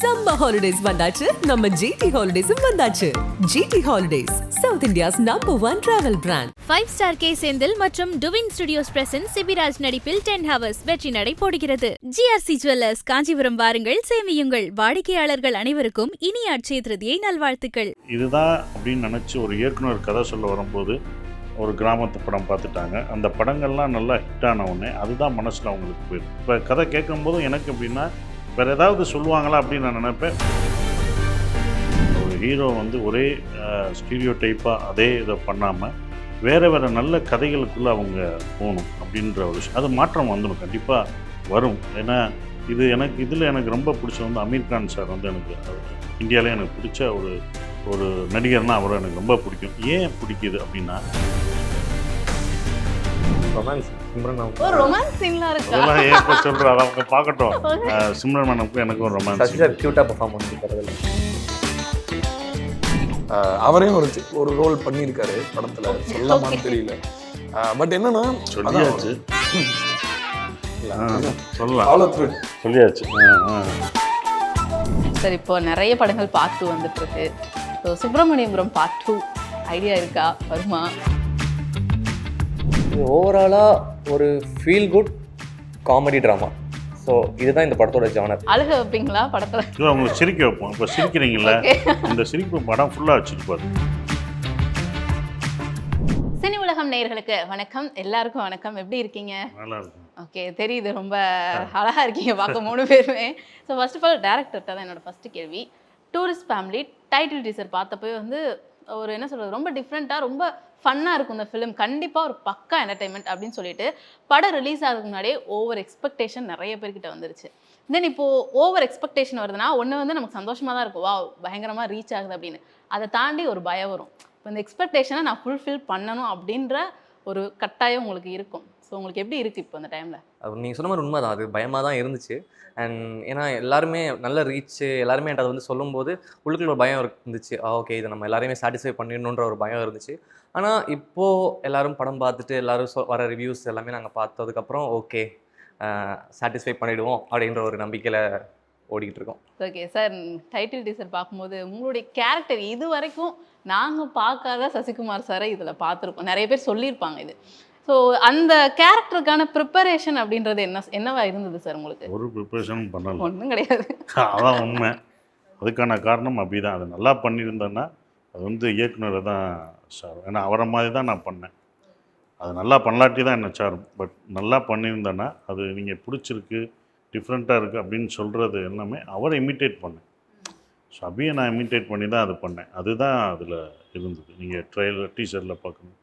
Summer holidays வந்தாச்சு, நம்ம GT ஹாலிடேஸும் வந்தாச்சு. GT Holidays, South India's #1 travel brand. 5-star K Senthil மற்றும் டுவின் ஸ்டுடியோஸ் பிரசன்ட் சிபிராஜ் நடிப்பில் 10 ஹவர்ஸ் வெற்றி நடை போடுகிறது. ஜிஆர்சி ஜுவல்லர்ஸ், காஞ்சிபுரம் வாருங்கள், சேமியுங்கள். வாடிக்கையாளர்கள் அனைவருக்கும் இனிய அட்சய திருதியை நல்வாழ்த்துக்கள். இதுதான் அப்படின்னு நினச்சி ஒரு இயக்குனர் கதை சொல்ல வரும்போது ஒரு கிராமத்து படம் பார்த்துட்டாங்க. அந்த படங்கள்லாம் நல்லா ஹிட் ஆன உடனே அதுதான் மனசில் அவங்களுக்கு போயிடும். இப்போ கதை கேட்கும்போதும் எனக்கு எப்படின்னா வேறு ஏதாவது சொல்லுவாங்களா அப்படின்னு நான் நினைப்பேன். ஒரு ஹீரோ வந்து ஒரே ஸ்டீரியோ டைப்பாக அதே இதை பண்ணாமல் வேறு வேறு நல்ல கதைகளுக்குள்ளே அவங்க போகணும் அப்படின்ற ஒரு விஷயம், அது மாற்றம் வந்துடும், கண்டிப்பாக வரும். ஏன்னா இதில் எனக்கு ரொம்ப பிடிச்சது வந்து அமீர் கான் சார் வந்து எனக்கு இந்தியாவிலே எனக்கு பிடிச்ச ஒரு நடிகர்னால் அவரை எனக்கு ரொம்ப பிடிக்கும். ஏன் பிடிக்குது அப்படின்னா ரொமான்ஸ் அதெல்லாம் ஏன் சொல்கிறேன், அதை அவங்க பார்க்கட்டும். சிம்ரன் மேனமுக்கும் எனக்கும் ரொமான்ஸ். க்யூட்டாக பெர்ஃபார்ம் பண்ணிருக்காரு. அவரையும் ஒரு ரோல் பண்ணியிருக்காரு படத்தில், சொல்லமான்னு தெரியல. பட் என்னன்னா சொல்லியாச்சு, சொல்லலாம், சொல்லியாச்சு. சார் இப்போ நிறைய படங்கள் பார்ட் 2 வந்துட்டு இருக்கு. ஸோ சுப்பிரமணியபுரம் பார்ட் 2 ஐடியா இருக்கா, வருமா? ஓவராலாக ஒரு feel good comedy drama. So இதுதான் இந்த படத்தோட ஜானர். அழுக வைப்பீங்களா படத்தில்? இல்லை, அவங்க சிரிக்க வைப்போம். இப்போ சிரிக்கிறீங்களா, இந்த சிரிப்பு படம் ஃபுல்லாக வச்சுருப்பாரு. சினி உலகம் நேயர்களுக்கு வணக்கம், எல்லாருக்கும் வணக்கம். எப்படி இருக்கீங்க? நல்லா இருக்கும். ஓகே, தெரியுது, ரொம்ப அழகாக இருக்கீங்க பார்க்க 3 பேருமே. ஸோ ஃபர்ஸ்ட் ஆஃப் ஆல் டேரக்டர்கிட்ட தான் என்னோட ஃபஸ்ட்டு கேள்வி. டூரிஸ்ட் ஃபேமிலி டைட்டில் டீசர் பார்த்தப்போ வந்து ஒரு என்ன சொல்கிறது, ரொம்ப டிஃப்ரெண்ட்டாக ரொம்ப ஃபன்னாக இருக்கும் இந்த ஃபிலிம், கண்டிப்பாக ஒரு பக்கா என்டர்டைன்மெண்ட் அப்படின்னு சொல்லிட்டு படம் ரிலீஸ் ஆகிறதுக்கு முன்னாடியே ஓவர் எக்ஸ்பெக்டேஷன் நிறைய பேர்கிட்ட வந்துருச்சு. தென் இப்போது ஓவர் எக்ஸ்பெக்டேஷன் வருதுன்னா ஒன்று வந்து நமக்கு சந்தோஷமாக தான் இருக்கும், வா பயங்கரமாக ரீச் ஆகுது அப்படின்னு. அதை தாண்டி ஒரு பயம் வரும். இப்போ இந்த எக்ஸ்பெக்டேஷனை நான் ஃபுல்ஃபில் பண்ணணும் அப்படின்ற ஒரு கட்டாயம் உங்களுக்கு இருக்கும். ஸோ உங்களுக்கு எப்படி இருக்குது இப்போ அந்த டைமில்? அது நீங்கள் சொன்ன மாதிரி உண்மை தான், அது பயமாக தான் இருந்துச்சு. அண்ட் ஏன்னா எல்லாருமே நல்ல ரீச்சு, எல்லாருமே அதை வந்து சொல்லும்போது உள்ளுக்குள்ள ஒரு பயம் இருந்துச்சு. ஓகே, இதை நம்ம எல்லாருமே சாட்டிஸ்ஃபை பண்ணிடணுன்ற ஒரு பயம் இருந்துச்சு. ஆனால் இப்போது எல்லோரும் படம் பார்த்துட்டு எல்லோரும் வர ரிவ்யூஸ் எல்லாமே நாங்கள் பார்த்ததுக்கப்புறம் ஓகே சாட்டிஸ்ஃபை பண்ணிவிடுவோம் அப்படின்ற ஒரு நம்பிக்கையில் ஓடிக்கிட்டு இருக்கோம். ஓகே சார், டைட்டில் டீசர் பார்க்கும்போது உங்களுடைய கேரக்டர் இது வரைக்கும் நாங்கள் பார்க்காத சசிகுமார் சாரை இதில் பார்த்துருக்கோம், நிறைய பேர் சொல்லியிருப்பாங்க இது. ஸோ அந்த கேரக்டருக்கான ப்ரிப்பரேஷன் அப்படின்றது என்னவா இருந்தது சார் உங்களுக்கு? ஒரு ப்ரிப்பரேஷனும் பண்ணல, ஒன்றும் கிடையாது. அதான் உண்மை. அதுக்கான காரணம் அப்படி தான். அது நல்லா பண்ணியிருந்தேன்னா அது வந்து இயக்குனரை தான் சார், ஏன்னா அவரை மாதிரி தான் நான் பண்ணேன். அது நல்லா பண்ணலாட்டி தான் என்ன சார், பட் நல்லா பண்ணியிருந்தேன்னா அது நீங்கள் பிடிச்சிருக்கு, டிஃப்ரெண்ட்டாக இருக்குது அப்படின்னு சொல்கிறது எல்லாமே அவரை இமிட்டேட் பண்ணேன். ஸோ அப்படியே நான் இமிட்டேட் பண்ணி தான் அது பண்ணேன். அதுதான் அதில் இருந்தது. நீங்கள் ட்ரெயிலர் டீசரில் பார்க்கணும்,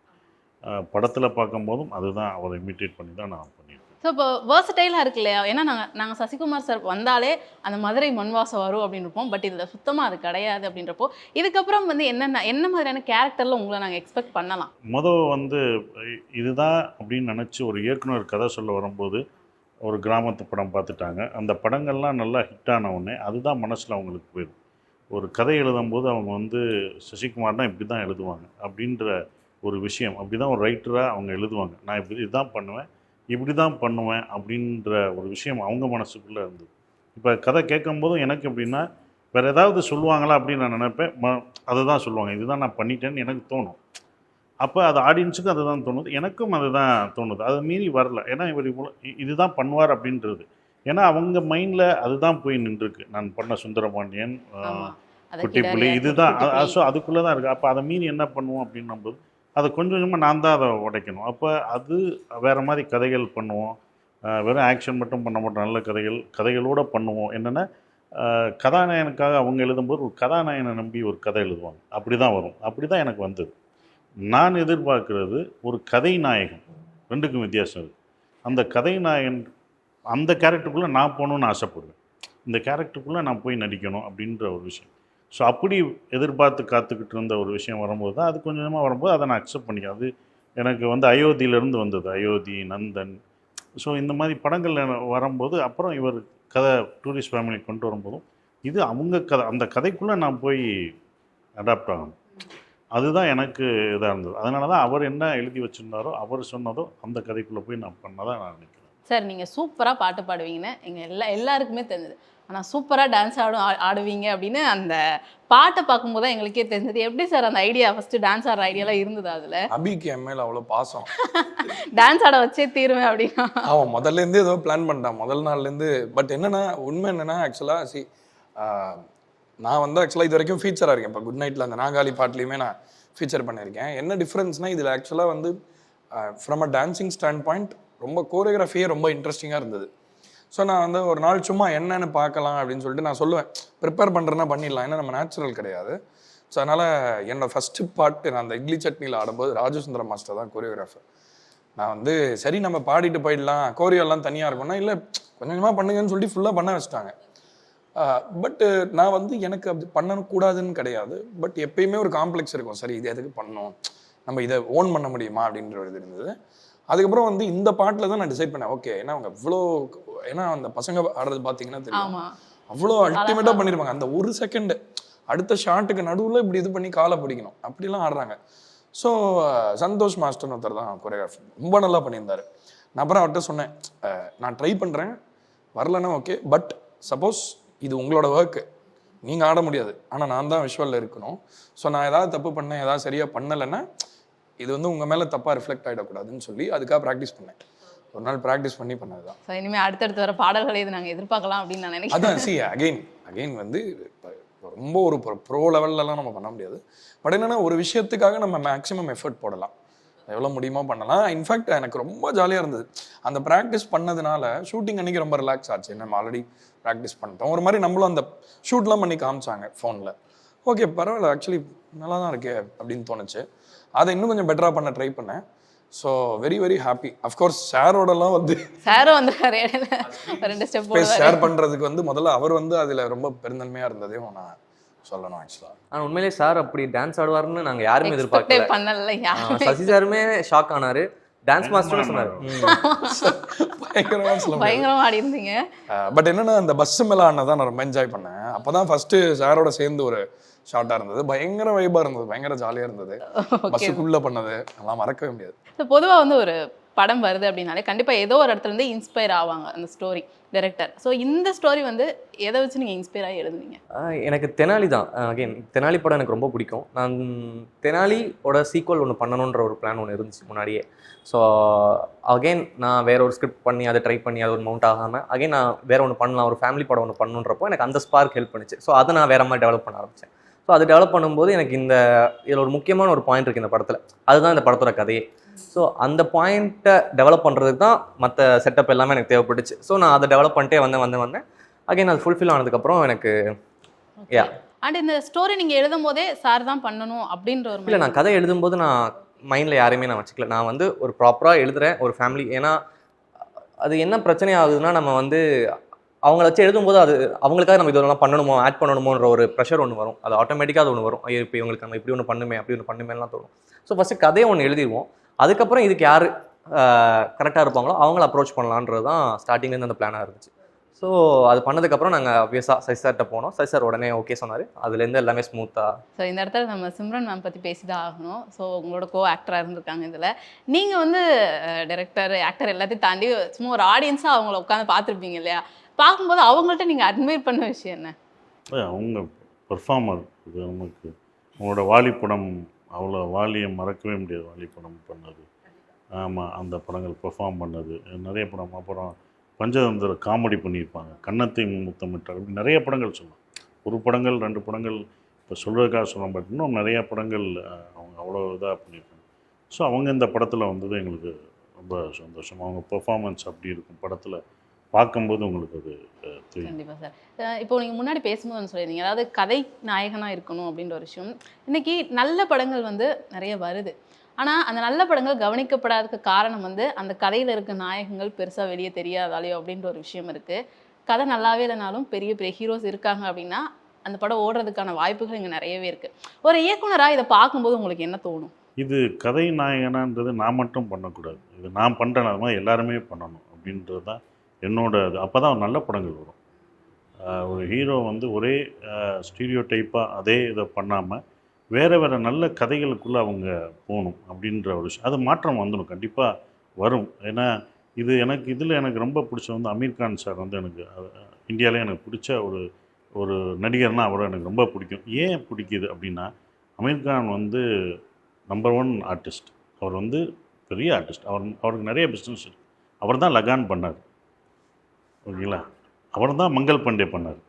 படத்தில் பார்க்கும்போதும் அதுதான் அவரை இமிட்டேட் பண்ணி தான் நான் பண்ணியிருக்கேன். ஸோ இப்போ வேர்சடைலாக இருக்கு இல்லையா? ஏன்னா நாங்கள் சசிகுமார் சார் வந்தாலே அந்த மதுரை மண்வாசம் வரும் அப்படின்னு இருப்போம், பட் இதில் சுத்தமாக அது கிடையாது அப்படின்றப்போ இதுக்கப்புறம் வந்து என்ன மாதிரியான கேரக்டரில் உங்களை நாங்கள் எக்ஸ்பெக்ட் பண்ணலாம்? வந்து இதுதான் அப்படின்னு நினச்சி ஒரு இயக்குனர் கதை சொல்ல வரும்போது ஒரு கிராமத்து படம் பார்த்துட்டாங்க. அந்த படங்கள்லாம் நல்லா ஹிட் ஆன உடனே அதுதான் மனசில் அவங்களுக்கு போயிடும். ஒரு கதை எழுதும்போது அவங்க வந்து சசிகுமார்னா இப்படி தான் எழுதுவாங்க அப்படின்ற ஒரு விஷயம், அப்படி தான் ஒரு ரைட்டராக அவங்க எழுதுவாங்க. நான் இதுதான் பண்ணுவேன், இப்படி தான் பண்ணுவேன் அப்படின்ற ஒரு விஷயம் அவங்க மனசுக்குள்ளே இருந்தது. இப்போ கதை கேட்கும்போதும் எனக்கு எப்படின்னா வேறு ஏதாவது சொல்லுவாங்களா அப்படின்னு நான் நினைப்பேன். அதுதான் சொல்லுவாங்க, இதுதான் நான் பண்ணிட்டேன்னு எனக்கு தோணும். அப்போ அது ஆடியன்ஸுக்கும் அதுதான் தோணுது, எனக்கும் அதுதான் தோணுது. அதை மீறி வரல, ஏன்னா இவர் இதுதான் பண்ணுவார் அப்படின்றது. ஏன்னா அவங்க மைண்டில் அதுதான் போய் நின்றுருக்கு. நான் பண்ண சுந்தரபாண்டியன், குட்டிப்புலி, இதுதான். ஸோ அதுக்குள்ளே தான் இருக்குது. அப்போ அதை மீறி என்ன பண்ணுவோம் அப்படின்னும்போது அதை கொஞ்சம் கொஞ்சமாக நான் தான் அதை உடைக்கணும். அப்போ அது வேறு மாதிரி கதைகள் பண்ணுவோம், வெறும் ஆக்ஷன் மட்டும் பண்ண மாட்டோம், நல்ல கதைகளோடு பண்ணுவோம். என்னென்னா கதாநாயகனுக்காக அவங்க எழுதும்போது ஒரு கதாநாயகனை நம்பி ஒரு கதை எழுதுவாங்க, அப்படி தான் வரும். அப்படி தான் எனக்கு வந்தது. நான் எதிர்பார்க்குறது ஒரு கதை நாயகன், ரெண்டுக்கும் வித்தியாசம் இருக்குது. அந்த கதை நாயகன் அந்த கேரக்டருக்குள்ளே நான் போகணுன்னு ஆசைப்படுவேன், இந்த கேரக்டருக்குள்ளே நான் போய் நடிக்கணும் அப்படின்ற ஒரு விஷயம். ஸோ அப்படி எதிர்பார்த்து காத்துக்கிட்டு இருந்த ஒரு விஷயம் வரும்போது தான் அது கொஞ்சமாக வரும்போது அதை நான் அக்செப்ட் பண்ணிக்கிறேன். அது எனக்கு வந்து அயோத்தியிலேருந்து வந்தது, அயோத்தி, நந்தன். ஸோ இந்த மாதிரி படங்கள் வரும்போது அப்புறம் இவர் கதை டூரிஸ்ட் ஃபேமிலி கொண்டு வரும்போதும் இது அவங்க கதை, அந்த கதைக்குள்ளே நான் போய் அடாப்ட் ஆகணும். அதுதான் எனக்கு இதாக இருந்தது. அதனால தான் அவர் என்ன எழுதி வச்சுருந்தாரோ அவர் சொன்னதோ அந்த கதைக்குள்ளே போய் நான் பண்ணதான் நான் நினைக்கிறேன். சார் நீங்கள் சூப்பராக பாட்டு பாடுவீங்கன்னு எங்கள் எல்லாருக்குமே தெரிஞ்சது. ஆனால் சூப்பராக டான்ஸ் ஆடுவீங்க அப்படின்னு அந்த பாட்டை பார்க்கும்போது தான் எங்களுக்கே தெரிஞ்சது. எப்படி சார் அந்த ஐடியா ஃபஸ்ட்டு டான்ஸ் ஆடுற ஐடியாலாம் இருந்தது? அதில் அபிக்கு என் மேல அவ்வளோ பாசம். டான்ஸ் ஆட வச்சே தீருவேன் அப்படின்னா அவன் முதல்லேருந்து ஏதோ பிளான் பண்ணிட்டான் முதல் நாள்லேருந்து. பட் என்னன்னா உண்மை என்னன்னா ஆக்சுவலாக நான் வந்து ஆக்சுவலாக இது வரைக்கும் ஃபீச்சராக இருக்கேன். இப்போ குட் நைட்டில் அந்த நாகாலி பாட்லேயுமே நான் ஃபீச்சர் பண்ணியிருக்கேன். என்ன டிஃப்ரென்ஸ்னால் இதில் ஆக்சுவலாக வந்து from a dancing stand point ரொம்ப கோரியோகிராஃபியே ரொம்ப இன்ட்ரெஸ்டிங்காக இருந்தது. ஸோ நான் வந்து ஒரு நாள் சும்மா என்னென்னு பார்க்கலாம் அப்படின்னு சொல்லிட்டு நான் சொல்லுவேன், ப்ரிப்பேர் பண்ணுறேன்னா பண்ணிடலாம், ஏன்னா நம்ம நேச்சுரல் கிடையாது. ஸோ அதனால் என்னோட ஃபஸ்ட்டு பாட்டு நான் அந்த இட்லி சட்னியில் ஆடும்போது ராஜசுந்தரம் மாஸ்டர் தான் கோரியோகிராஃபர். நான் வந்து சரி நம்ம பாடிட்டு போயிடலாம், கோரியோலாம் தனியாக இருக்கும்னா இல்லை கொஞ்சம் கொஞ்சமாக பண்ணுங்கன்னு சொல்லி ஃபுல்லாக பண்ண வச்சுட்டாங்க. பட்டு நான் வந்து எனக்கு அப்படி பண்ணக்கூடாதுன்னு கிடையாது. பட் எப்பயுமே ஒரு காம்ப்ளெக்ஸ் இருக்கும், சரி இது எதுக்கு பண்ணணும், நம்ம இதை ஓன் பண்ண முடியுமா அப்படின்ற ஒரு இது இருந்தது. அதுக்கப்புறம் வந்து இந்த பாட்டில் தான் நான் டிசைட் பண்ணேன். ஓகே, ஏன்னா அவங்க அவ்வளோ, ஏன்னா அந்த பசங்க ஆடுறது பார்த்தீங்கன்னா தெரியும், அவ்வளோ அல்டிமேட்டாக பண்ணியிருப்பாங்க. அந்த ஒரு செகண்டு அடுத்த ஷாட்டுக்கு நடுவில் இப்படி இது பண்ணி காலை பிடிக்கணும் அப்படிலாம் ஆடுறாங்க. ஸோ சந்தோஷ் மாஸ்டர்னு ஒருத்தர் தான் கொரியோகிராஃபர், ரொம்ப நல்லா பண்ணியிருந்தார். நான் அப்புறம் அவர்கிட்ட சொன்னேன், நான் ட்ரை பண்ணுறேன், வரலன்னா ஓகே, பட் சப்போஸ் இது உங்களோட ஒர்க்கு, நீங்கள் ஆட முடியாது, ஆனால் நான் தான் விஷுவலில் இருக்கணும். ஸோ நான் ஏதாவது தப்பு பண்ணேன், ஏதாவது சரியாக பண்ணலைன்னா இது வந்து உங்கள் மேலே தப்பாக ரிஃப்ளெக்ட் ஆகிடக்கூடாதுன்னு சொல்லி அதுக்காக ப்ராக்டிஸ் பண்ணேன். ஒரு நாள் ப்ராக்டிஸ் பண்ணி பண்ணது தான். ஸோ இனிமேல் அடுத்தடுத்து வர பாடல்களை இது நாங்கள் எதிர்பார்க்கலாம் அப்படின்னு நான் நினைக்கிறேன். அதான் அகெயின் வந்து ரொம்ப ஒரு ப்ரோ லெவல்லலாம் நம்ம பண்ண முடியாது. பட் என்னென்னா ஒரு விஷயத்துக்காக நம்ம மேக்ஸிமம் எஃபர்ட் போடலாம், எவ்வளோ முடியுமோ பண்ணலாம். இன்ஃபேக்ட் எனக்கு ரொம்ப ஜாலியாக இருந்தது அந்த ப்ராக்டிஸ் பண்ணதுனால. ஷூட்டிங் அன்றைக்கி ரொம்ப ரிலாக்ஸ் ஆச்சு, நம்ம ஆல்ரெடி ப்ராக்டிஸ் பண்ணிட்டோம். ஒரு மாதிரி நம்மளும் அந்த ஷூட்லாம் பண்ணி காமிச்சாங்க ஃபோனில். ஓகே பரவாயில்ல, ஆக்சுவலி நல்லா தான் இருக்கே அப்படின்னு தோணுச்சு. அதை இன்னும் கொஞ்சம் பெட்டராக பண்ண ட்ரை பண்ணேன். So very very happy. Of course ஷேரோடலாம் வந்து ஷேரும் வந்துருக்காரு, ரெண்டு ஸ்டெப் ஷேர் பண்ணுறதுக்கு வந்து முதல்ல அவர் வந்து அதில் ரொம்ப பெருந்தன்மையாக இருந்ததையும் நான் சொல்லணும் ஆக்சுவலாக. ஆனால் உண்மையிலேயே சார் அப்படி டான்ஸ் ஆடுவார்னு நாங்கள் யாருமே எதிர்பார்க்கல. பண்ணல, சசி சாருமே ஷாக் ஆனார், டான்ஸ் மாஸ்டர்னு சொன்னார். பயங்கரமாக ஆடி இருந்தீங்க. பட் என்னன்னா அந்த பஸ் மேலே ஆனதான் நான் ரொம்ப என்ஜாய் பண்ணேன். அப்போ தான் ஃபஸ்ட்டு ஷேரோட சேர்ந்து ஒரு ஷார்ட்டாக இருந்தது, பயங்கர வைபாக இருந்தது, பயங்கர ஜாலியாக இருந்தது. பஸ்ஸுக்குள்ளே பண்ணது நல்லா மறக்கவே முடியாது. ஸோ பொதுவாக வந்து ஒரு படம் வருது அப்படின்னாலே கண்டிப்பாக ஏதோ ஒரு இடத்துல இருந்து இன்ஸ்பயர் ஆவாங்க அந்த ஸ்டோரி டைரக்டர். ஸோ இந்த ஸ்டோரி வந்து எதை வச்சு நீங்கள் இன்ஸ்பயர் ஆகி எழுதுனீங்க? எனக்கு தெனாலி தான். அகைன் தெனாலி படம் எனக்கு ரொம்ப பிடிக்கும். நான் தெனாலியோட சீக்வல் ஒன்று பண்ணணுன்ற ஒரு பிளான் ஒன்று இருந்துச்சு முன்னாடியே. ஸோ அகைன் நான் வேற ஒரு ஸ்கிரிப்ட் பண்ணி அதை ட்ரை பண்ணி அது ஒரு மவுண்ட் ஆகாமல் அகைன் நான் வேற ஒன்று பண்ணலாம், ஒரு ஃபேமிலி படம் ஒன்று பண்ணுன்றப்போ எனக்கு அந்த ஸ்பார்க் ஹெல்ப் பண்ணிச்சு. ஸோ அதை நான் வேற மாதிரி டெவலப் பண்ண ஆரம்பித்தேன். ஸோ அது டெவலப் பண்ணும்போது எனக்கு இதில் ஒரு முக்கியமான ஒரு பாயிண்ட் இருக்குது இந்த படத்தில், அதுதான் இந்த படத்தோட கதையே. ஸோ அந்த பாயிண்ட்டை டெவலப் பண்ணுறதுக்கு தான் மற்ற செட்டப் எல்லாமே எனக்கு தேவைப்பட்டுச்சு. ஸோ நான் அதை டெவலப் பண்ணிட்டே வந்தேன். அகைன் அது ஃபுல்ஃபில் ஆனதுக்கப்புறம் எனக்கு அண்ட் இந்த ஸ்டோரி நீங்கள் எழுதும் போதே சார் தான் பண்ணணும் அப்படின்ற ஒரு இல்லை, நான் கதை எழுதும்போது நான் மைண்டில் யாரையுமே நான் வச்சுக்கல. நான் வந்து ஒரு ப்ராப்பராக எழுதுகிறேன் ஒரு ஃபேமிலி. ஏன்னா அது என்ன பிரச்சனை ஆகுதுன்னா, நம்ம வந்து அவங்கள வச்சு எழுதும்போது அது அவங்களுக்காக நம்ம இதெல்லாம் பண்ணணுமோ ஆட் பண்ணணுமோன்ற ஒரு ப்ரெஷர் ஒன்று வரும். அது ஆட்டோமேட்டிக்காக அது ஒன்று வரும். இப்போ இவங்களுக்கு நம்ம இப்படி ஒன்று பண்ணுமே அப்படி ஒன்று பண்ணுமேலாம் தோணும். ஸோ ஃபஸ்ட்டு கதையை ஒன்று எழுதிடுவோம், அதுக்கப்புறம் இதுக்கு யார் கரெக்டாக இருப்பாங்களோ அவங்கள அப்ரோச் பண்ணலான்றது தான் ஸ்டார்டிங்லேருந்து அந்த பிளானாக இருந்துச்சு. ஸோ அது பண்ணதுக்கப்புறம் நாங்கள் ஆப்வியஸாக சசி சார்கிட்ட போனோம். சசி சார் உடனே ஓகே சொன்னார். அதுலேருந்து எல்லாமே ஸ்மூத்தாக. ஸோ இந்த இடத்துல நம்ம சிம்ரன் மேம் பற்றி பேசி தான் ஆகணும். ஸோ உங்களோட கோ ஆக்டராக இருந்திருக்காங்க இதில். நீங்கள் வந்து டைரக்டர் ஆக்டர் எல்லாத்தையும் தாண்டி சும்மா ஒரு ஆடியன்ஸாக அவங்கள உட்காந்து பார்த்துருப்பீங்க இல்லையா? பார்க்கும்போது அவங்கள்ட்ட நீங்கள் அட்மையர் பண்ண விஷயம் என்ன? அவங்க பெர்ஃபார்மர். இது நமக்கு அவங்களோட வாலிப்படம், அவ்வளோ வாலியை மறக்கவே முடியாது. வாலிப்படம் பண்ணது, ஆமாம், அந்த படங்கள் பெர்ஃபார்ம் பண்ணது நிறைய படம். அப்புறம் பஞ்சதந்திர காமெடி பண்ணியிருப்பாங்க, கன்னத்தை முத்தமிட்டார், இப்படி நிறைய படங்கள் சொல்லலாம். ஒரு படங்கள் 2 படங்கள் இப்போ சொல்கிறதுக்காக சொல்லலாம். பட் இன்னும் நிறையா படங்கள் அவங்க அவ்வளோ இதாக பண்ணியிருக்காங்க. ஸோ அவங்க இந்த படத்தில் வந்தது எங்களுக்கு ரொம்ப சந்தோஷம். அவங்க பெர்ஃபார்மன்ஸ் அப்படி இருக்கும் படத்தில் பார்க்கும்போது உங்களுக்கு அது தெரியும். கண்டிப்பாக சார். இப்போ நீங்கள் முன்னாடி பேசும்போது சொல்லியிருந்தீங்க, அதாவது கதை நாயகனாக இருக்கணும் அப்படின்ற ஒரு விஷயம். இன்றைக்கி நல்ல படங்கள் வந்து நிறைய வருது. ஆனால் அந்த நல்ல படங்கள் கவனிக்கப்படாததுக்கு காரணம் வந்து அந்த கதையில் இருக்க நாயகங்கள் பெருசாக வெளியே தெரியாதாலையோ அப்படின்ற ஒரு விஷயம் இருக்குது. கதை நல்லாவே இல்லைனாலும் பெரிய பெரிய ஹீரோஸ் இருக்காங்க அப்படின்னா அந்த படம் ஓடுறதுக்கான வாய்ப்புகள் இங்கே நிறையவே இருக்குது. ஒரு இயக்குனராக இதை பார்க்கும்போது உங்களுக்கு என்ன தோணும்? இது கதை நாயகனான்றது நான் மட்டும் பண்ணக்கூடாது, இது நான் பண்ணுறேன், அது மாதிரி எல்லாருமே பண்ணணும் அப்படின்றது தான் என்னோட இது. அப்போ தான் நல்ல படங்கள் வரும். ஒரு ஹீரோ வந்து ஒரே ஸ்டீரியோ டைப்பாக அதே இதை பண்ணாமல் வேறு வேறு நல்ல கதைகளுக்குள்ளே அவங்க போகணும் அப்படின்ற ஒரு விஷயம். அது மாற்றம் வந்துடும், கண்டிப்பாக வரும். ஏன்னா இது எனக்கு இதில் எனக்கு ரொம்ப பிடிச்ச வந்து அமீர் கான் சார் வந்து எனக்கு இந்தியாவிலே எனக்கு பிடிச்ச ஒரு ஒரு நடிகர்னால் அவரை எனக்கு ரொம்ப பிடிக்கும். ஏன் பிடிக்குது அப்படின்னா, அமீர் கான் வந்து நம்பர் 1 ஆர்டிஸ்ட். அவர் வந்து பெரிய ஆர்டிஸ்ட். அவருக்கு நிறைய பிஸ்னஸ் இருக்குது. அவர் தான் லகான் பண்ணார், ஓகேங்களா. அவர் தான் மங்கள் பாண்டே பண்ணார்.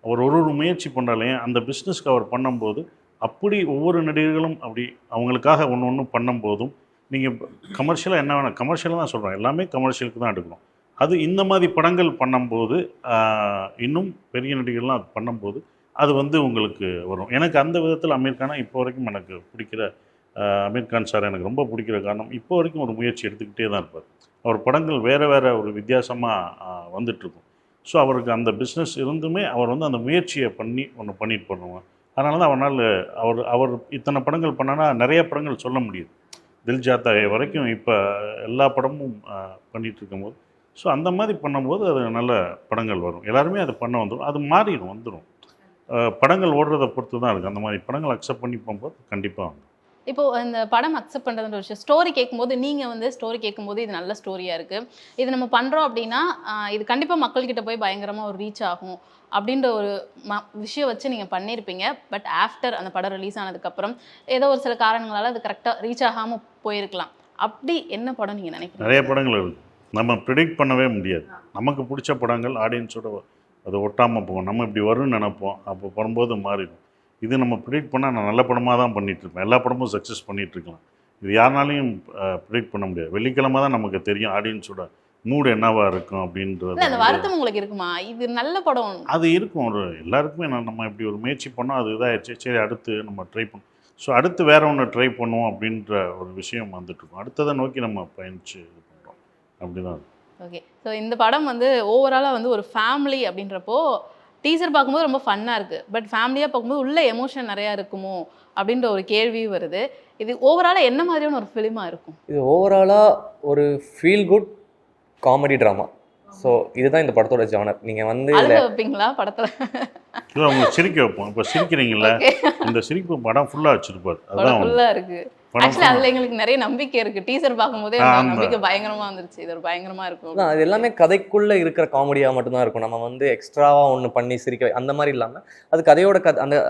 அவர் ஒரு முயற்சி பண்ணாலையும் அந்த பிஸ்னஸ்க்கு அவர் பண்ணும்போது அப்படி ஒவ்வொரு நடிகர்களும் அப்படி அவங்களுக்காக ஒன்று ஒன்று பண்ணும்போதும் நீங்கள் கமர்ஷியலாக என்ன வேணால் கமர்ஷியலாக தான் சொல்கிறேன், எல்லாமே கமர்ஷியலுக்கு தான் எடுக்கணும். அது இந்த மாதிரி படங்கள் பண்ணும்போது இன்னும் பெரிய நடிகர்கள்லாம் அது பண்ணும்போது அது வந்து உங்களுக்கு வரும். எனக்கு அந்த விதத்தில் அமீர் கானை இப்போ வரைக்கும் எனக்கு பிடிக்கிற அமீர் கான் சார் எனக்கு ரொம்ப பிடிக்கிற காரணம், இப்போ வரைக்கும் ஒரு முயற்சி எடுத்துக்கிட்டே தான் இருப்பார். அவர் படங்கள் வேறு ஒரு வித்தியாசமாக வந்துட்டுருக்கும். ஸோ அவருக்கு அந்த பிஸ்னஸ் இருந்துமே அவர் வந்து அந்த முயற்சியை பண்ணி ஒன்று பண்ணிட்டு பண்ணுவாங்க. அதனால தான் அவரால் அவர் இத்தனை படங்கள் பண்ணனா நிறைய படங்கள் சொல்ல முடியுது. தில் ஜாத்தா ஹே வரைக்கும் இப்போ எல்லா படமும் பண்ணிகிட்டு இருக்கும்போது, ஸோ அந்த மாதிரி பண்ணும்போது அது நல்ல படங்கள் வரும். எல்லாருமே அது பண்ண வந்துடும், அது மாறிடும் வந்துடும். படங்கள் ஓடுறதை பொறுத்து தான் இருக்குது. அந்த மாதிரி படங்கள் அக்செப்ட் பண்ணி போகும்போது கண்டிப்பாக வந்து இப்போ இந்த படம் அக்செப்ட் பண்ணுறதுன்ற விஷயம், ஸ்டோரி கேட்கும்போது நீங்கள் வந்து ஸ்டோரி கேட்கும்போது இது நல்ல ஸ்டோரியாக இருக்குது, இது நம்ம பண்ணுறோம் அப்படின்னா இது கண்டிப்பாக மக்கள்கிட்ட போய் பயங்கரமாக ஒரு ரீச் ஆகும் அப்படின்ற ஒரு விஷயம் வச்சு நீங்கள் பண்ணியிருப்பீங்க. பட் ஆஃப்டர் அந்த படம் ரிலீஸ் ஆனதுக்கப்புறம் ஏதோ ஒரு சில காரணங்களால் அது கரெக்டாக ரீச் ஆகாமல் போயிருக்கலாம். அப்படி என்ன படம் நீங்கள் நினைக்கிறீங்க? நிறைய படங்கள் இருக்குது, நம்ம ப்ரிடிக்ட் பண்ணவே முடியாது. நமக்கு பிடிச்ச படங்கள் ஆடியன்ஸோட அது ஒட்டாமல் போகும். நம்ம இப்படி வரும்னு நினைப்போம், அப்போ வரும்போது மாறிடும். இது நம்ம ப்ரிடிக்ட் பண்ணால் நான் நல்ல படமாக தான் பண்ணிகிட்ருப்பேன், எல்லா படமும் சக்ஸஸ் பண்ணிகிட்ருக்கலாம். இது யாருனாலையும் ப்ரிடிக்ட் பண்ண முடியாது. வெள்ளிக்கிழமை தான் நமக்கு தெரியும் ஆடியன்ஸோட மூடு என்னவா இருக்கும் அப்படின்றது. அந்த வருத்தம் உங்களுக்கு இருக்குமா? இது நல்ல படம் அது இருக்கும், ஒரு எல்லாருக்குமே. நம்ம இப்படி ஒரு முயற்சி பண்ணோம், அது இதாகிடுச்சு, சரி அடுத்து நம்ம ட்ரை பண்ணோம், ஸோ அடுத்து வேறு ஒன்று ட்ரை பண்ணுவோம் அப்படின்ற ஒரு விஷயம் வந்துட்டுருக்கோம். அடுத்ததை நோக்கி நம்ம பயணிச்சு இது பண்ணுறோம், அப்படி தான். ஓகே, ஸோ இந்த படம் வந்து ஓவராலாக வந்து ஒரு ஃபேமிலி அப்படின்றப்போ டீசர் பார்க்கும்போது ரொம்ப ஃபன்னாக இருக்குது, பட் ஃபேமிலியாக பார்க்கும்போது உள்ள எமோஷன் நிறையா இருக்குமோ அப்படின்ற ஒரு கேள்வி வருது. இது ஓவராலாக என்ன மாதிரியான ஒரு ஃபிலிமாக இருக்கும்? இது ஓவராலாக ஒரு feel good comedy drama. So இதுதான் இந்த படத்தோட ஜானர். நீங்கள் வந்து அழுக வைப்பீங்களா படத்தில்? இல்லை, அவங்க சிரிக்க வைப்போம். இப்போ சிரிக்கிறீங்களா, இந்த சிரிப்பு படம் ஃபுல்லாக வச்சுருப்பார், அதுதான் ஃபுல்லாக இருக்குது. ஆக்சுவலி அதில் எங்களுக்கு நிறைய நம்பிக்கை இருக்குது. டீசர் பார்க்கும்போதே நம்பிக்கை பயங்கரமாக வந்துருச்சு, இது ஒரு பயங்கரமாக இருக்கும். அது எல்லாமே கதைக்குள்ளே இருக்கிற காமெடியாக மட்டும்தான் இருக்கும். நம்ம வந்து எக்ஸ்ட்ராவாக ஒன்று பண்ணி சிரிக்க அந்த மாதிரி இல்லாமல் அது கதையோட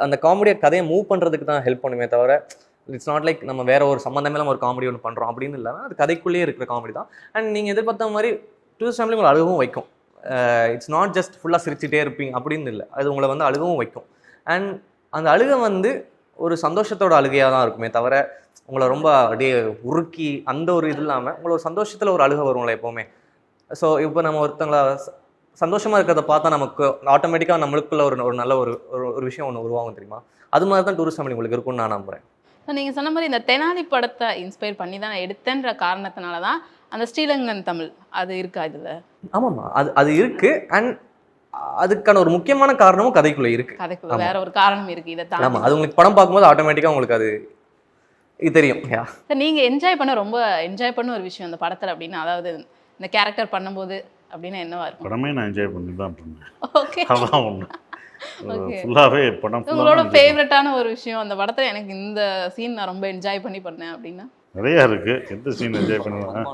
அந்த காமெடியை கதையை மூவ் பண்ணுறதுக்கு தான் ஹெல்ப் பண்ணுமே தவிர, இட்ஸ் நாட் லைக் நம்ம வேற ஒரு சம்மந்தமே நம்ம ஒரு காமெடி ஒன்று பண்ணுறோம் அப்படின்னு இல்லாமல் அது கதைக்குள்ளேயே இருக்கிற காமெடி தான். அண்ட் நீங்கள் எதிர்பார்த்த மாதிரி டூரிஸ்ட் ஃபேமிலி உங்களை அழுகவும் வைக்கும். இட்ஸ் நாட் ஜஸ்ட் ஃபுல்லாக சிரிச்சுட்டே இருப்பீங்க அப்படின்னு இல்லை, அது உங்களை வந்து அழுகவும் வைக்கும். அண்ட் அந்த அழுகை வந்து ஒரு சந்தோஷத்தோட அழுகையாக தான் இருக்குமே தவிர உங்களை ரொம்ப அப்படியே உருக்கி அந்த ஒரு இது இல்லாமல் உங்களை ஒரு சந்தோஷத்தில் ஒரு அழுகை வரும்ல எப்போவுமே. ஸோ இப்போ நம்ம ஒருத்தங்களை சந்தோஷமாக இருக்கிறத பார்த்தா நமக்கு ஆட்டோமேட்டிக்காக நம்மளுக்குள்ள ஒரு நல்ல ஒரு விஷயம் ஒன்று உருவாகும் தெரியுமா. அது மாதிரி தான் டூரிஸ்ட் ஃபேமிலி உங்களுக்கு இருக்கும்னு நான் நம்புகிறேன். ஸோ நீங்கள் சொன்ன மாதிரி இந்த தெனாலி படத்தை இன்ஸ்பயர் பண்ணி தான் நான் எடுத்தேன்ற காரணத்தினால தான் அந்த ஸ்ரீலங்கன் தமிழ் அது இருக்கா இதில்? ஆமாம்மா, அது இருக்குது. அண்ட் அதுக்கான ஒரு முக்கியமான காரணமும் கதைக்குள்ளே இருக்குது. கதைக்குள்ள வேற ஒரு காரணம் இருக்குது இதை தான். ஆமாம், அது உங்களுக்கு படம் பார்க்கும்போது ஆட்டோமேட்டிக்காக உங்களுக்கு அது தெரியும். நீங்கள் ரொம்ப என்ஜாய் பண்ண ஒரு விஷயம் அந்த படத்தில் அப்படின்னா, அதாவது இந்த கேரக்டர் பண்ணும்போது அப்படின்னா என்னவா இருக்கும்? படமே நான் என்ஜாய் பண்ணி தான் பண்ணேன். ஓகே, அதான் ஒன்று ஃபுல்லாகவே படம். உங்களோட ஃபேவரட்டான ஒரு விஷயம் அந்த படத்தில், எனக்கு இந்த சீன் நான் ரொம்ப என்ஜாய் பண்ணேன் அப்படின்னா? நிறையா இருக்குது. எந்த சீன் என்ஜாய் பண்ணுவேன்?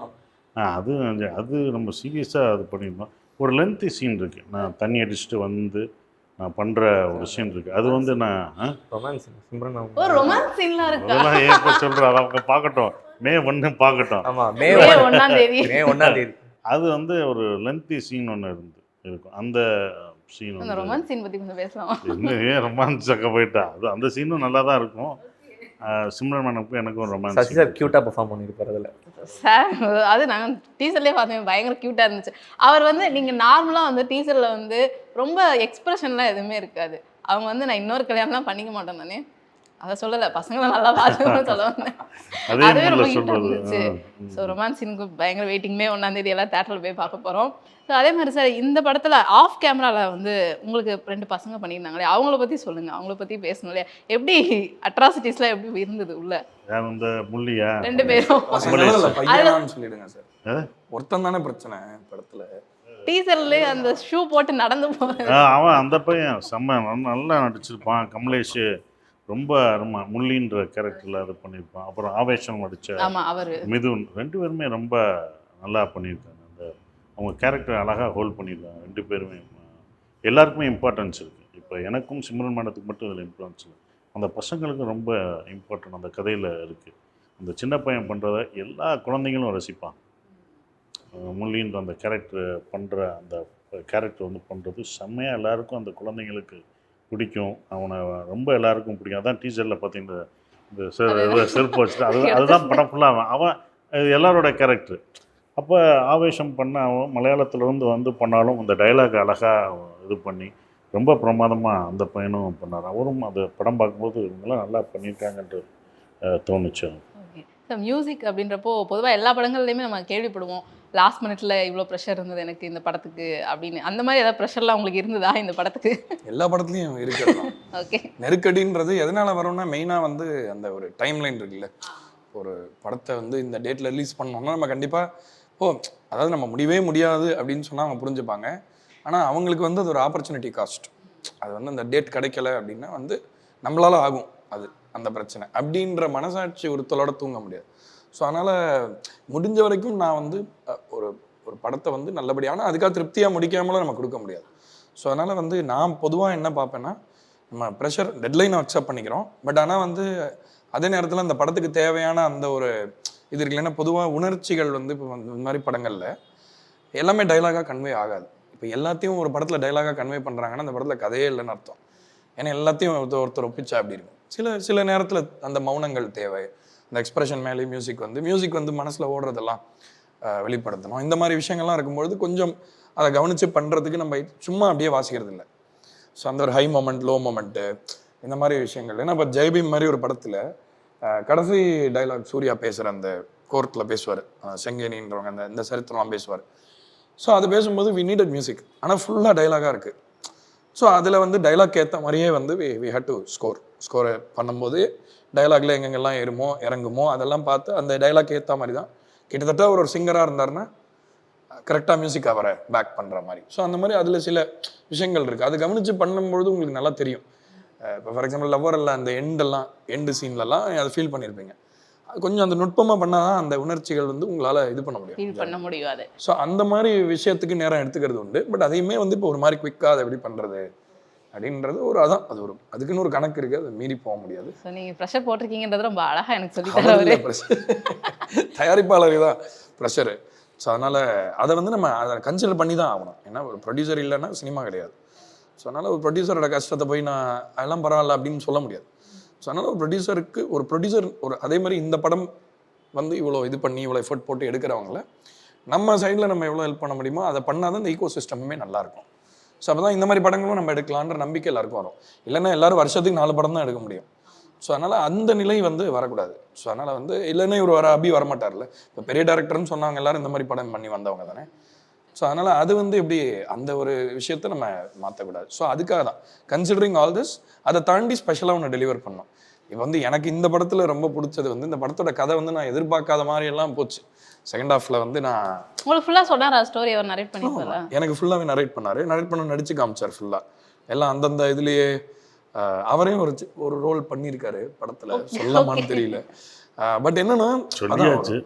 அது நம்ம சீரியஸாக அது பண்ணியிருந்தோம். ஒரு லென்த்தி சீன் இருக்குது, நான் தண்ணி அடிச்சுட்டு வந்து நான் பண்ணுற ஒரு சீன் இருக்குது. அது வந்து நான் ரொமான்ஸ் சீன்லாம் இருக்கு. அதெல்லாம் ஏன் சொல்கிறேன், அதை அவங்க பார்க்கட்டும், மே 1 பார்க்கட்டும். ஆமாம், மே 1 அது வந்து ஒரு லென்த்தி சீன் ஒன்று இருக்கும். அந்த சீன் அந்த ரொமான்ஸ் சீன் பற்றி கொஞ்சம் பேசலாம். ஏன் ரொமான்ஸ் அங்கே போயிட்டா, அது அந்த சீனும் நல்லா தான் இருக்கும். சிம்ரன் மேனுக்கும் எனக்கும் ரொமான்ஸ். சார் க்யூட்டாக பெர்ஃபார்ம் பண்ணியிருப்பார் அதில். சார் அது நாங்கள் டீசர்லேயே பார்த்தேன், பயங்கர க்யூட்டாக இருந்துச்சு. அவர் வந்து நீங்கள் நார்மலாக வந்து டீசரில் வந்து ரொம்ப எக்ஸ்பிரஷன்லாம் எதுவுமே இருக்காது. அவங்க வந்து நான் இன்னொரு கல்யாணம்லாம் பண்ணிக்க மாட்டேன் தானே, அதை சொல்லலை, பசங்களை நல்லா பார்த்துக்கணும்னு சொல்ல வந்தேன். அதுவே ரொம்ப க்யூட்டாக இருந்துச்சு. ஸோ ரொமான்ஸ் சீனுக்கு பயங்கர வெயிட்டிங்மே 1ஆம் தேதி எல்லாம் தேட்டரில் போய் பார்க்க போகிறோம். ஸோ அதே மாதிரி சார் இந்த படத்தில் ஆஃப் கேமராவில் வந்து உங்களுக்கு 2 பசங்க பண்ணியிருந்தாங்களே, அவங்கள பற்றி சொல்லுங்கள், அவங்கள பற்றி பேசணும் இல்லையா, எப்படி அட்ராசிட்டிஸ்லாம் எப்படி இருந்தது உள்ள? இந்த முள்ளியா 2 பேரும் சொல்லிடுங்க சார், ஒருத்தன் தானே பிரச்சனை படத்தில். டீசர்லேயே அந்த ஷூ போட்டு நடந்து போகிறது, அவன் அந்த பையன் செம்ம நல்லா நடிச்சிருப்பான். கமலேஷ் ரொம்ப முள்ளின்ற கேரக்டரில் அது பண்ணியிருப்பான். அப்புறம் ஆவேசம் நடித்த ஆமாம் அவர் மிதுன் 2 பேருமே ரொம்ப நல்லா பண்ணியிருக்காங்க. அந்த அவங்க கேரக்டர் அழகாக ஹோல்ட் பண்ணியிருக்காங்க 2 பேருமே. எல்லாருக்குமே இம்பார்ட்டன்ஸ் இருக்குது. இப்போ எனக்கும் சிம்ரன் மேடத்துக்கு மட்டும் இதில் இம்பார்ட்டன்ஸ் இல்லை, அந்த பசங்களுக்கு ரொம்ப இம்பார்ட்டன்ட் அந்த கதையில் இருக்குது. அந்த சின்ன பையன் பண்ணுறத எல்லா குழந்தைங்களும் ரசிப்பாங்க. முள்ளின்ற அந்த கேரக்டர் பண்ணுற அந்த கேரக்டர் வந்து பண்ணுறது செம்மையாக எல்லாருக்கும் அந்த குழந்தைங்களுக்கு பிடிக்கும். அவனை ரொம்ப எல்லாருக்கும் பிடிக்கும். அதான் டீச்சரில் பார்த்தீங்கன்னா இந்த செருப்பு வச்சுட்டு அதுதான் படம் ஃபுல்லாக அவன் எல்லாரோட கேரக்டர். அப்போ ஆவேசம் பண்ண அவன் மலையாளத்துலேருந்து வந்து பண்ணாலும் அந்த டைலாக் அழகாக இது பண்ணி ரொம்ப பிரமாதமாக அந்த பையனும் பண்ணார். அவரும் அந்த படம் பார்க்கும்போது இவங்கெல்லாம் நல்லா பண்ணியிருக்காங்கன்றது தோணுச்சு. ஓகே. ஸோ மியூசிக் அப்படின்றப்போ பொதுவாக எல்லா படங்கள்லையுமே நம்ம கேள்விப்படுவோம், லாஸ்ட் மினிட்ல இவ்வளோ ப்ரெஷர் இருந்தது எனக்கு இந்த படத்துக்கு அப்படின்னு. அந்த மாதிரி ஏதாவது ப்ரெஷர்லாம் உங்களுக்கு இருந்ததா இந்த படத்துக்கு? எல்லா படத்துலையும் இருக்கிறது. ஓகே. நெருக்கடின்றது எதனால வரும்னா மெயினாக வந்து அந்த ஒரு டைம் லைன் இருக்குல்ல, ஒரு படத்தை வந்து இந்த டேட்டில் ரிலீஸ் பண்ணோம்னா நம்ம கண்டிப்பாக அதாவது நம்ம முடியவே முடியாது அப்படின்னு சொன்னால் அவங்க புரிஞ்சுப்பாங்க. ஆனால் அவங்களுக்கு வந்து அது ஒரு ஆப்பர்ச்சுனிட்டி காஸ்ட். அது வந்து அந்த டேட் கிடைக்கல அப்படின்னா வந்து நம்மளால ஆகும் அது அந்த பிரச்சனை அப்படின்ற மனசாட்சி ஒருத்தலோட தூங்க முடியாது. ஸோ அதனால் முடிஞ்ச வரைக்கும் நான் வந்து ஒரு ஒரு படத்தை வந்து நல்லபடியாக, ஆனால் அதுக்காக திருப்தியாக முடிக்காமலும் நம்ம கொடுக்க முடியாது. ஸோ அதனால் வந்து நான் பொதுவாக என்ன பார்ப்பேன்னா, நம்ம ப்ரெஷர் டெட்லைனை அக்செப்ட் பண்ணிக்கிறோம், பட் ஆனால் வந்து அதே நேரத்தில் அந்த படத்துக்கு தேவையான அந்த ஒரு இது இருக்குல்ல. ஏன்னா பொதுவாக உணர்ச்சிகள் வந்து இப்போ இந்த மாதிரி படங்களில் எல்லாமே டைலாகாக கன்வே ஆகாது. இப்போ எல்லாத்தையும் ஒரு படத்தில் டைலாகாக கன்வே பண்ணுறாங்கன்னா அந்த படத்தில் கதையே இல்லைன்னு அர்த்தம். ஏன்னா எல்லாத்தையும் ஒருத்தர் ஒப்பிச்சா அப்படி இருக்கும். சில நேரத்தில் அந்த மௌனங்கள் தேவை, அந்த எக்ஸ்பிரஷன் மேலே மியூசிக் வந்து மனசில் ஓடுறதெல்லாம் வெளிப்படுத்தணும். இந்த மாதிரி விஷயங்கள்லாம் இருக்கும்பொழுது கொஞ்சம் அதை கவனித்து பண்ணுறதுக்கு நம்ம சும்மா அப்படியே வாசிக்கிறது இல்லை. ஸோ அந்த ஒரு ஹை மொமெண்ட், லோ மொமெண்ட்டு, இந்த மாதிரி விஷயங்கள். ஏன்னா இப்போ ஜெய்பீம் மாதிரி ஒரு படத்தில் கடைசி டைலாக் சூர்யா பேசுகிற அந்த கோர்ட்டில் பேசுவார், செங்கேனின்றவங்க அந்த இந்த சரித்திரம்லாம் பேசுவார். ஸோ அது பேசும்போது வி நீடட் மியூசிக், ஆனால் ஃபுல்லாக டைலாகாக இருக்குது. ஸோ அதில் வந்து டைலாக் ஏற்ற மாதிரியே வந்து வி ஹேட் டு ஸ்கோரை பண்ணும்போது டைலாக்ல எங்கெங்கெல்லாம் ஏறுமோ இறங்குமோ அதெல்லாம் பார்த்து அந்த டைலாக் ஏற்ற மாதிரி தான் கிட்டத்தட்ட ஒரு சிங்கராக இருந்தாருன்னா கரெக்டாக மியூசிக் அவரை பேக் பண்ணுற மாதிரி. ஸோ அந்த மாதிரி அதில் சில விஷயங்கள் இருக்குது. அது கவனித்து பண்ணும்பொழுது உங்களுக்கு நல்லா தெரியும். இப்போ ஃபார் எக்ஸாம்பிள் லவ்வரில் அந்த எண்டு சீன்லலாம் அதை ஃபீல் பண்ணியிருப்பீங்க. கொஞ்சம் அந்த நுட்பமாக பண்ணால் தான் அந்த உணர்ச்சிகள் வந்து உங்களால் இது பண்ண முடியும். ஸோ அந்த மாதிரி விஷயத்துக்கு நேரம் எடுத்துக்கிறது உண்டு. பட் அதையுமே வந்து இப்போ ஒரு மாதிரி குவிக்காக அதை எப்படி பண்ணுறது அப்படின்றது ஒரு அதுக்குன்னு ஒரு கணக்கு இருக்குது, அதை மீறி போக முடியாது. ஸோ நீங்கள் ப்ரெஷர் போட்டிருக்கீங்கன்றது ரொம்ப அழகாக எனக்கு சொல்லி தரவர். தயாரிப்பாளர் தான் ப்ரெஷரு. ஸோ அதனால் அதை வந்து நம்ம அதை கன்சிடர் பண்ணி தான் ஆகணும். ஏன்னா ஒரு ப்ரொடியூசர் இல்லைன்னா சினிமா கிடையாது. ஸோ அதனால் ஒரு ப்ரொடியூசரோட கஷ்டத்தை போய் நான் அதெல்லாம் பரவாயில்ல அப்படின்னு சொல்ல முடியாது. ஸோ அதனால் ஒரு ப்ரொடியூசர் அதே மாதிரி இந்த படம் வந்து இவ்வளோ இது பண்ணி இவ்வளோ எஃபர்ட் போட்டு எடுக்கிறவங்கள நம்ம சைடில் நம்ம எவ்வளோ ஹெல்ப் பண்ண முடியுமோ அதை பண்ணால் தான் இந்த ஈகோ சிஸ்டமுமே நல்லாயிருக்கும். ஸோ அப்போ தான் இந்த மாதிரி படங்களும் நம்ம எடுக்கலான்ற நம்பிக்கை எல்லாருக்கும் வரும். இல்லைன்னா எல்லாரும் வருஷத்துக்கு 4 படம் தான் எடுக்க முடியும். ஸோ அதனால் அந்த நிலை வந்து வரக்கூடாது. ஸோ அதனால் வந்து இல்லைன்னா இவர் அபி வரமாட்டார்ல. இப்போ பெரிய டேரக்டர்னு சொன்னாங்க எல்லாரும் இந்த மாதிரி படம் பண்ணி வந்தவங்க தானே. ஸோ அதனால் அது வந்து எப்படி அந்த ஒரு விஷயத்தை நம்ம மாற்றக்கூடாது. ஸோ அதுக்காக தான் கன்சிடரிங் ஆல் திஸ் அதை தாண்டி ஸ்பெஷலாக ஒன்று டெலிவர் பண்ணோம். இப்போ வந்து எனக்கு இந்த படத்தில் ரொம்ப பிடிச்சது வந்து இந்த படத்தோட கதை வந்து நான் எதிர்பார்க்காத மாதிரி எல்லாம் போச்சு. செகண்ட் ஹாஃபில் வந்து நான் உங்களுக்கு ஃபுல்லாக சொன்னாரா ஸ்டோரி? அவர் நரேட் பண்ணிப்பாரா? எனக்கு ஃபுல்லாகவே நரேட் பண்ண நடிச்சு காமிச்சார் ஃபுல்லாக எல்லாம் அந்தந்த இதுலேயே. அவரே ஒரு ரோல் பண்ணியிருக்காரு படத்தில், சொல்லமான்னு தெரியல. பட் என்னன்னா சொல்லியாச்சு.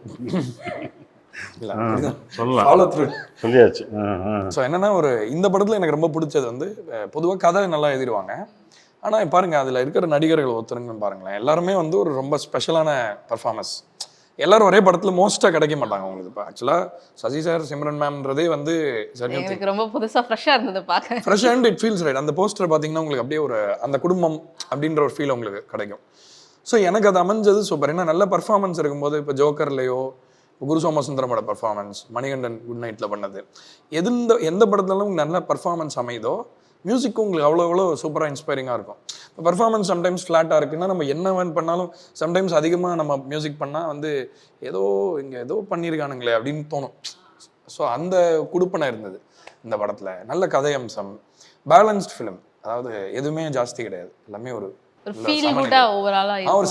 ஸோ என்னன்னா இந்த படத்தில் எனக்கு ரொம்ப பிடிச்சது வந்து பொதுவாக கதை நல்லா எழுதிடுவாங்க. ஆனால் பாருங்க அதில் இருக்கிற நடிகர்கள் ஒருத்தருங்கன்னு பாருங்களேன், எல்லாருமே வந்து ஒரு ரொம்ப ஸ்பெஷலான பர்ஃபார்மன்ஸ். எல்லாரும் ஒரே படத்தில் மோஸ்ட்டாக கிடைக்க மாட்டாங்க உங்களுக்கு. இப்போ ஆக்சுவலாக சசி சார், சிம்ரன் மேம்ன்றதே வந்து எனக்கு ரொம்ப புதுசாக ஃப்ரெஷ்ஷாக இருந்தது பார்க்க. Fresh and it feels right. அந்த போஸ்டர் பார்த்தீங்கன்னா உங்களுக்கு அப்படியே ஒரு அந்த குடும்பம் அப்படின்ற ஒரு ஃபீல் உங்களுக்கு கிடைக்கும். ஸோ எனக்கு அது அமைஞ்சது சூப்பர். ஏன்னா நல்ல பர்ஃபார்மன்ஸ் இருக்கும்போது இப்போ ஜோக்கர்லையோ குரு சோமசுந்தரமோட பர்ஃபார்மன்ஸ், மணிகண்டன் குட் நைட்டில் பண்ணது, எந்த படத்துலயும் நல்ல பர்ஃபார்மன்ஸ் அமைதோ மியூசிக்கும் உங்களுக்கு அவ்வளோ சூப்பராக இன்ஸ்பைரிங்காக இருக்கும். இப்போ பர்ஃபார்மன்ஸ் சம்டைம்ஸ் ஃப்ளாட்டாக இருக்குன்னா நம்ம என்ன பண்ணாலும் சம்டைம்ஸ் அதிகமாக நம்ம மியூசிக் பண்ணால் வந்து ஏதோ பண்ணியிருக்கானுங்களே அப்படின்னு தோணும். ஸோ அந்த குடுப்பனை இருந்தது இந்த படத்தில். நல்ல கதை அம்சம், பேலன்ஸ்ட் ஃபிலிம், அதாவது எதுவுமே ஜாஸ்தி கிடையாது, எல்லாமே ஒரு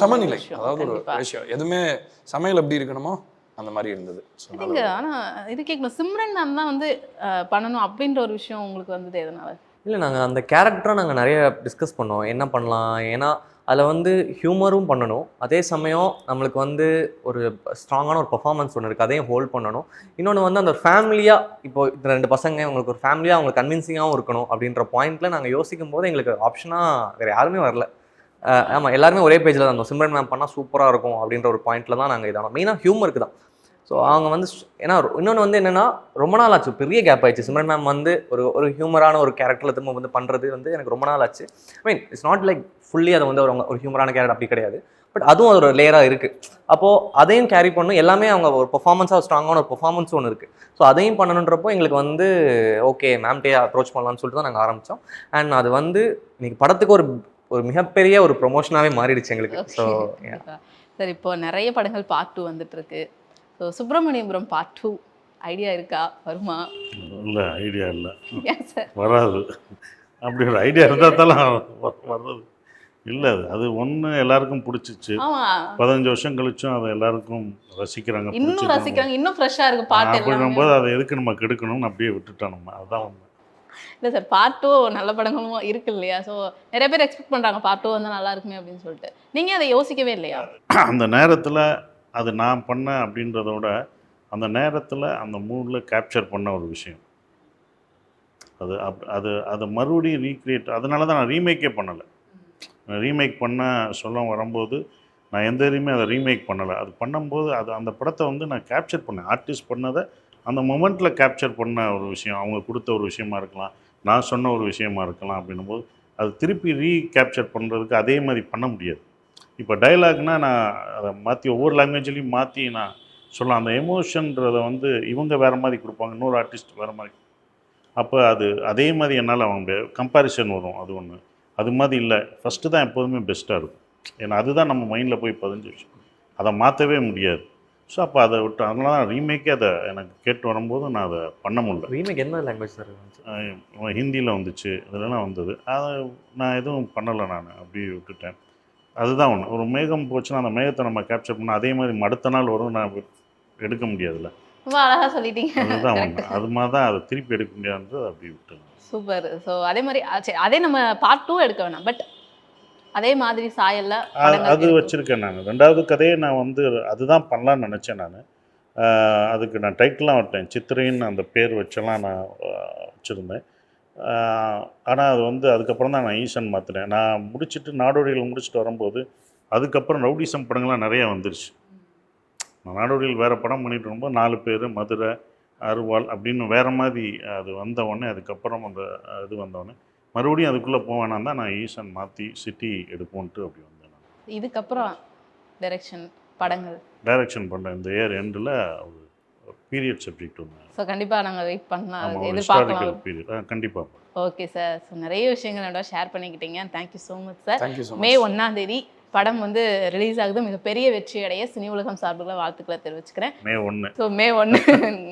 சமநிலை, அதாவது ஒரு ரேஷியோ. எதுவுமே சமையல் எப்படி இருக்கணுமோ அந்த மாதிரி இருந்தது. ஆனால் இது கேட்கணும், சிம்ரன் மேம் தான் வந்து பண்ணணும் அப்படின்ற ஒரு விஷயம் உங்களுக்கு வந்தது எதனால? இல்லை நாங்கள் அந்த கேரக்டரை நாங்கள் நிறைய டிஸ்கஸ் பண்ணோம், என்ன பண்ணலாம். ஏன்னா அதில் வந்து ஹியூமரும் பண்ணணும், அதே சமயம் நம்மளுக்கு வந்து ஒரு ஸ்ட்ராங்கான ஒரு பர்ஃபார்மன்ஸ் ஒன்று இருக்குது, அதையும் ஹோல்ட் பண்ணணும். இன்னொன்று வந்து அந்த ஃபேமிலியாக, இப்போ இந்த 2 பசங்க உங்களுக்கு ஒரு ஃபேமிலியாக அவங்களுக்கு கன்வின்சிங்காகவும் இருக்கணும் அப்படின்ற பாயிண்ட்டில் நாங்கள் யோசிக்கும் போது எங்களுக்கு ஆப்ஷனாக வேறு யாருமே வரல. ஆமாம், எல்லாருமே ஒரே பேஜில் தான் இருந்தோம். சிம்ரன் மேம் பண்ணால் சூப்பராக இருக்கும் அப்படின்ற ஒரு பாயிண்ட்டில் தான் நாங்கள் இதானோம். மெயினாக ஹியூமருக்கு தான். ஸோ அவங்க வந்து ஏன்னா இன்னொன்று வந்து என்னென்னா, ரொம்ப நாள் ஆச்சு, பெரிய கேப் ஆயிடுச்சு. சிம்ரன் மேம் வந்து ஒரு ஹியூமரான ஒரு கேரக்டரில் திரும்ப வந்து பண்ணுறது வந்து எனக்கு ரொம்ப நாள் ஆச்சு. I mean it's not like fully அதை வந்து ஒரு ஹியூமரான கேரக்டர் அப்படி கிடையாது, பட் அதுவும் அது ஒரு லேயராக இருக்குது. அப்போது அதையும் கேரி பண்ணணும், எல்லாமே அவங்க ஒரு பெர்ஃபார்மன்ஸாக ஸ்ட்ராங்கான ஒரு பெர்ஃபார்மன்ஸ் ஒன்று இருக்குது. ஸோ அதையும் பண்ணணுன்றப்போ எங்களுக்கு வந்து ஓகே மேம்டே அப்ரோச் பண்ணலாம்னு சொல்லிட்டு தான் நாங்கள் ஆரம்பித்தோம். அண்ட் அது வந்து இன்னைக்கு படத்துக்கு ஒரு மிகப்பெரிய ஒரு ப்ரொமோஷனாகவே மாறிடுச்சு எங்களுக்கு. ஸோ சார், இப்போ நிறைய படங்கள் பார்ட் 2 வந்துட்டு இருக்கு. ஸோ சுப்பிரமணியபுரம் பார்ட் 2 ஐடியா இருக்கா, வருமா? இல்லை, ஐடியா இல்லை. ஏன் சார் வராது. அப்படி ஒரு ஐடியா இருந்தால் தான் வர்றது இல்லை. அது ஒன்று எல்லாருக்கும் பிடிச்சிச்சு, ஆமா 15 வருஷம் கழிச்சும் அதை எல்லாருக்கும் ரசிக்கிறாங்க, இன்னும் ரசிக்கிறாங்க, இன்னும் ஃப்ரெஷ்ஷாக இருக்கு பாட்டு எல்லாம். அப்படின்னும்போது அதை எதுக்கு நம்ம கெடுக்கணும்னு அப்படியே விட்டுட்டோம் நம்ம. அதுதான் ஒன்று. இல்லை சார், பார்ட் 2 நல்ல படங்களும் இருக்கு இல்லையா? ஸோ நிறைய பேர் எக்ஸ்பெக்ட் பண்ணுறாங்க பார்ட் 2 வந்து நல்லா இருக்குமே அப்படின்னு சொல்லிட்டு. நீங்கள் அதை யோசிக்கவே இல்லையா? அந்த நேரத்தில் அது நான் பண்ணேன் அப்படின்றத விட அந்த நேரத்தில் அந்த மூடில் கேப்சர் பண்ண ஒரு விஷயம் அது மறுபடியும் ரீக்ரியேட். அதனால தான் நான் ரீமேக்கே பண்ணலை. ரீமேக் பண்ண சொல்ல வரும்போது நான் எந்த இதுலையுமே அதை ரீமேக் பண்ணலை. அது பண்ணும்போது அந்த படத்தை வந்து நான் கேப்சர் பண்ணேன். ஆர்டிஸ்ட் பண்ணதை அந்த மொமெண்ட்டில் கேப்சர் பண்ண ஒரு விஷயம், அவங்க கொடுத்த ஒரு விஷயமா இருக்கலாம், நான் சொன்ன ஒரு விஷயமா இருக்கலாம். அப்படின்னும்போது அது திருப்பி கேப்சர் பண்ணுறதுக்கு அதே மாதிரி பண்ண முடியாது. இப்போ டைலாக்னால் நான் அதை மாற்றி ஒவ்வொரு லாங்குவேஜ்லேயும் மாற்றி நான் சொல்லலாம். அந்த எமோஷன்றதை வந்து இவங்க வேறு மாதிரி கொடுப்பாங்க, இன்னொரு ஆர்டிஸ்ட் வேறு மாதிரி. அப்போ அதே மாதிரி என்னால் அவங்க கம்பேரிசன் வரும். அது ஒன்று. அது மாதிரி இல்லை, ஃபஸ்ட்டு தான் எப்போதுமே பெஸ்ட்டாக இருக்கும். ஏன்னா அதுதான் நம்ம மைண்டில் போய் 15 வருஷம் அதை மாற்றவே முடியாது. ஸோ அப்போ அதை விட்டு, அதனால தான் ரீமேக்கே அதை எனக்கு கேட்டு வரும்போது நான் அதை பண்ண முடியல. ரீமேக் என்ன லாங்குவேஜ் சார்? ஹிந்தியில் வந்துச்சு, இதெல்லாம் வந்தது. அதை நான் எதுவும் பண்ணலை, நான் அப்படியே விட்டுட்டேன். அதுதான் ஒன்று. ஒரு மேகம் போச்சுன்னா அந்த மேகத்தை நம்ம கேப்சர் பண்ணால் அதே மாதிரி அடுத்த நாள் வரும், நான் எடுக்க முடியாதுல்ல. ரொம்ப அழகாக சொல்லிட்டீங்க. அதுதான் ஒன்று. அது மாதிரி தான் அதை திருப்பி எடுக்க முடியாதுன்றது அப்படி விட்டுருங்க. சூப்பர். ஸோ அதே மாதிரி சரி, அதே நம்ம பார்ட் 2 எடுக்க வேணாம், பட் அதே மாதிரி சாயல்ல அது வச்சுருக்கேன் நான். 2வது கதையை நான் வந்து அதுதான் பண்ணலான்னு நினச்சேன் நான். அதுக்கு நான் டைட்டிலாம் விட்டேன், சித்திரைன்னு அந்த பேர் வச்செல்லாம் நான் வச்சுருந்தேன். ஆனால் அது வந்து அதுக்கப்புறம் தான் நான் ஈசன் மாற்றினேன். நான் நாடோடிகள் முடிச்சுட்டு வரும்போது அதுக்கப்புறம் ரவுடிசம் படங்கள்லாம் நிறையா வந்துருச்சு. நான் நாடோடிகள் வேறு படம் பண்ணிட்டு வரும்போது 4 பேர், மதுரை, அருவாள் அப்படின்னு வேறு மாதிரி அது வந்தவுடனே, அதுக்கப்புறம் அந்த இது வந்தவுடனே மறுபடியும் அதுக்குள்ளே போவேனா தான் நான் ஈசன் மாற்றி சிட்டி எடுப்போன்ட்டு அப்படி வந்தேன். நான் இதுக்கப்புறம் டைரக்ஷன் பண்ணேன். இந்த இயர் எண்டில் ஒரு பீரியட் சப்ஜெக்ட் ஒன்று. ஸோ கண்டிப்பாக நாங்கள் வெயிட் பண்ணலாம், ஹிஸ்டாரிக்கல் பீரியட். கண்டிப்பாக. Okay sir. ஸோ நிறைய விஷயங்களோட ஷேர் பண்ணிக்கிட்டீங்க. Thank you so much sir. Thank you so much. May 1 படம் வந்து ரிலீஸ் ஆகுது. மிகப்பெரிய வெற்றி அடைய சினி உலகம் சார்புகளை வாழ்த்துக்களை தெரிவிச்சுக்கிறேன். மே 1. ஸோ மே 1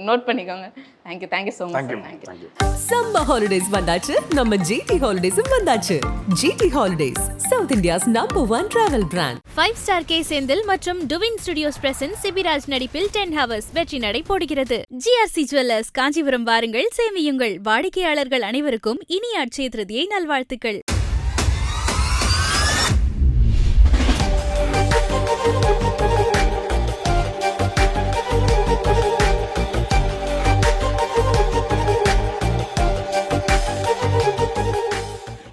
நோட் பண்ணிக்கோங்க. Thank you so much. Thank you. Summer holidays வந்தாச்சு, நம்ம ஜிடி ஹாலிடேஸும் வந்தாச்சு. GT Holidays, South India's #1 travel brand. 5 star Senthil மற்றும் டுவின் ஸ்டுடியோஸ் பிரசன்ஸ் சிபிராஜ் நடிப்பில் 10 ஹவர்ஸ் வெற்றி நடை போடுகிறது. GRC ஜுவல்லர்ஸ் காஞ்சிபுரம் வாருங்கள், சேமியுங்கள். வாடிக்கையாளர்கள் அனைவருக்கும் இனிய அட்சய திருதியை நல்வாழ்த்துக்கள்.